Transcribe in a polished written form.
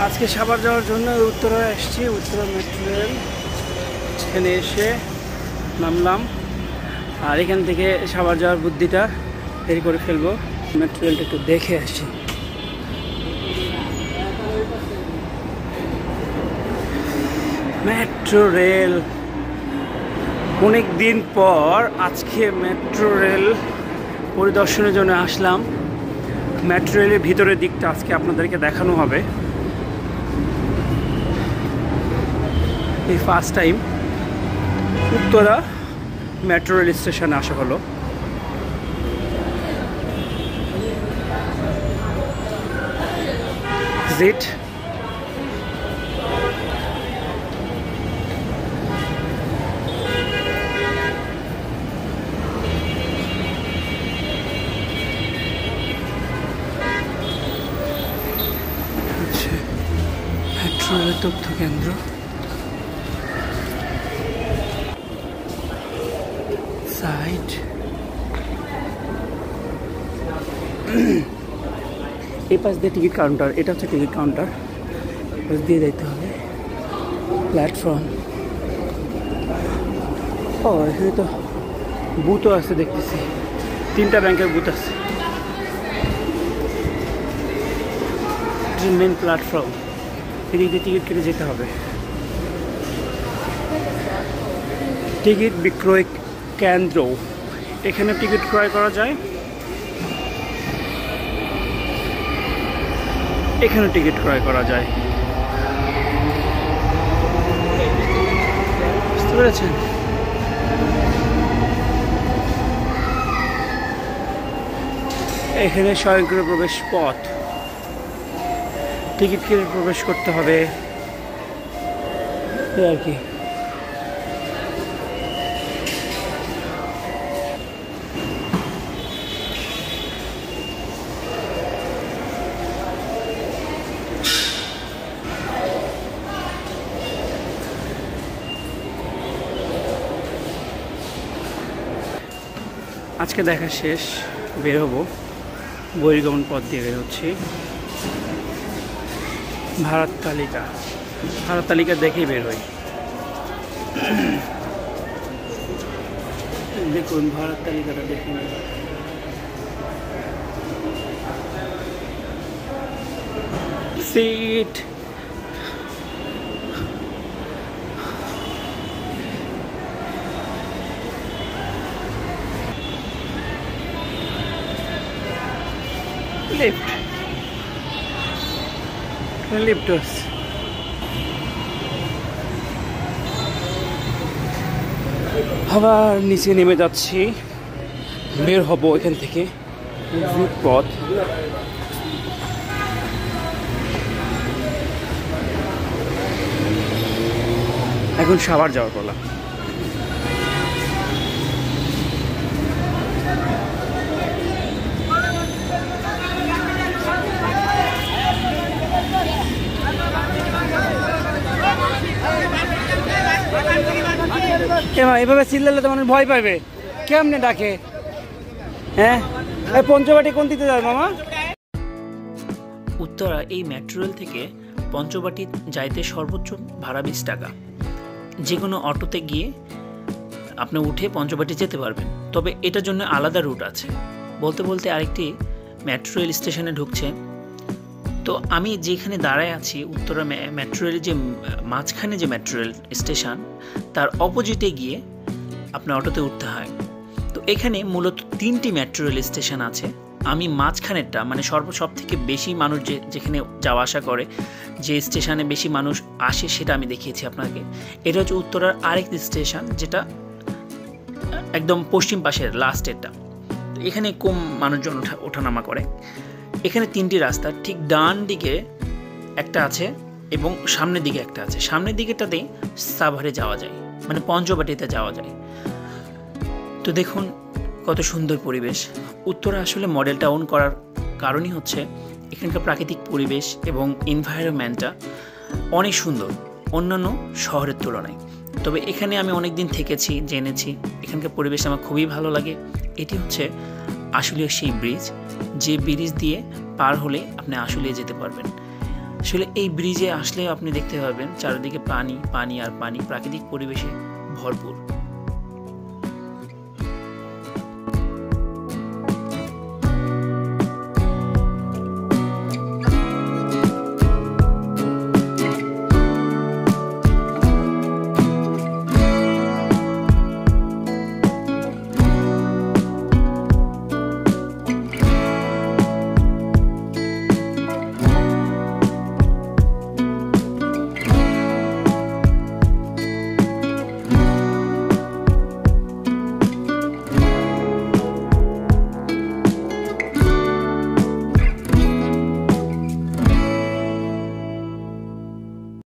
আজকে সাভার যাওয়ার জন্য উত্তরায় এসেছি, উত্তরা মেট্রো রেল। এখানে এসে নামলাম, আর এখান থেকে সাভার যাওয়ার বুদ্ধিটা তৈরি করে ফেলবো। মেট্রো রেলটা একটু দেখে আসি। মেট্রো রেল, অনেক দিন পর আজকে মেট্রো রেল পরিদর্শনের জন্য আসলাম। মেট্রো রেলের ভিতরের দিকটা আজকে আপনাদেরকে দেখানো হবে। এই first time Uttara metro rail স্টেশনে আসা হলো। ভিজিট মেট্রো রেল তথ্য কেন্দ্র। সাইড এই পাশ দিয়ে টিকিট কাউন্টার, এটা হচ্ছে টিকিট কাউন্টার, পাশ দিয়ে যাইতে হবে। প্ল্যাটফর্ম, ও এখানে তো বুথও আছে দেখতেছি, 3টা ব্যাংকের বুথ আছে। মেন প্ল্যাটফর্ম, এদিক দিয়ে টিকিট কেটে যেতে হবে। টিকিট বিক্রয় কেন্দ্র, এখানে টিকিট ক্রয় করা যায়, এখানে টিকিট ক্রয় করা যায়। বুঝতে পেরেছেন? এখানে স্বয়ংক্রিয় প্রবেশ পথ, টিকিট কেটে প্রবেশ করতে হবে আর কি। আজকে দেখা শেষ, বের হবো। বহির্গমন পথ দিয়ে বের হচ্ছি। ভাড়ার তালিকা দেখেই বের হই। দেখুন ভাড়ার তালিকাটা দেখুন। সিট, লিফট আবার নিচে নেমে যাচ্ছি, বের হব এখান থেকে। পথ এখন সাভার যাওয়ার পালা। এভাবে চিল্লালে তো মানুষ ভয় পাবে, কেমনে ডাকে? হ্যাঁ, পঞ্চবাটি কোন দিতে যায় মামা? উত্তরা এই মেট্রো রেল থেকে পঞ্চবাটি যাইতে সর্বোচ্চ ভাড়া 20 টাকা। যে কোনো অটোতে গিয়ে আপনি উঠে পঞ্চবাটি যেতে পারবেন, তবে এটার জন্য আলাদা রুট আছে। বলতে বলতে আরেকটি মেট্রো রেল স্টেশনে ঢুকছে। তো আমি যেখানে দাঁড়ায় আছি, উত্তরা মেট্রো রেলের যে মাঝখানে যে মেট্রো রেল স্টেশন, তার অপোজিটে গিয়ে আপনার অটোতে উঠতে হয়। তো এখানে মূলত 3টি মেট্রো রেল স্টেশন আছে। আমি মাঝখানেরটা, মানে সব থেকে বেশি মানুষ যেখানে যাওয়া আসা করে, যে স্টেশনে বেশি মানুষ আসে, সেটা আমি দেখিয়েছি আপনাকে। এটা হচ্ছে উত্তরার আরেকটি স্টেশন, যেটা একদম পশ্চিম পাশের লাস্টেরটা। তো এখানে কম মানুষজন ওঠানামা করে। এখানে 3টি রাস্তা, ঠিক ডান দিকে একটা আছে এবং সামনের দিকে একটা আছে। সামনের দিকেটাতেই সাভারে যাওয়া যায়, মানে পঞ্চবাটিতে যাওয়া যায়। তো দেখুন কত সুন্দর পরিবেশ। উত্তরা আসলে মডেল টাউন করার কারণই হচ্ছে এখানকার প্রাকৃতিক পরিবেশ এবং এনভায়রনমেন্টটা অনেক সুন্দর অন্যান্য শহরের তুলনায়। তবে এখানে আমি অনেক দিন থেকেছি, জেনেছি এখানকার পরিবেশ আমার খুবই ভালো লাগে। এটি হচ্ছে আশুলিয়া সেই ব্রিজ, যে ব্রিজ দিয়ে পার হলে আপনি আশুলিয়া যেতে পারবেন। আসলে এই ব্রিজে আসলে আপনি দেখতে পাবেন চারিদিকে পানি পানি আর পানি, প্রাকৃতিক পরিবেশে ভরপুর।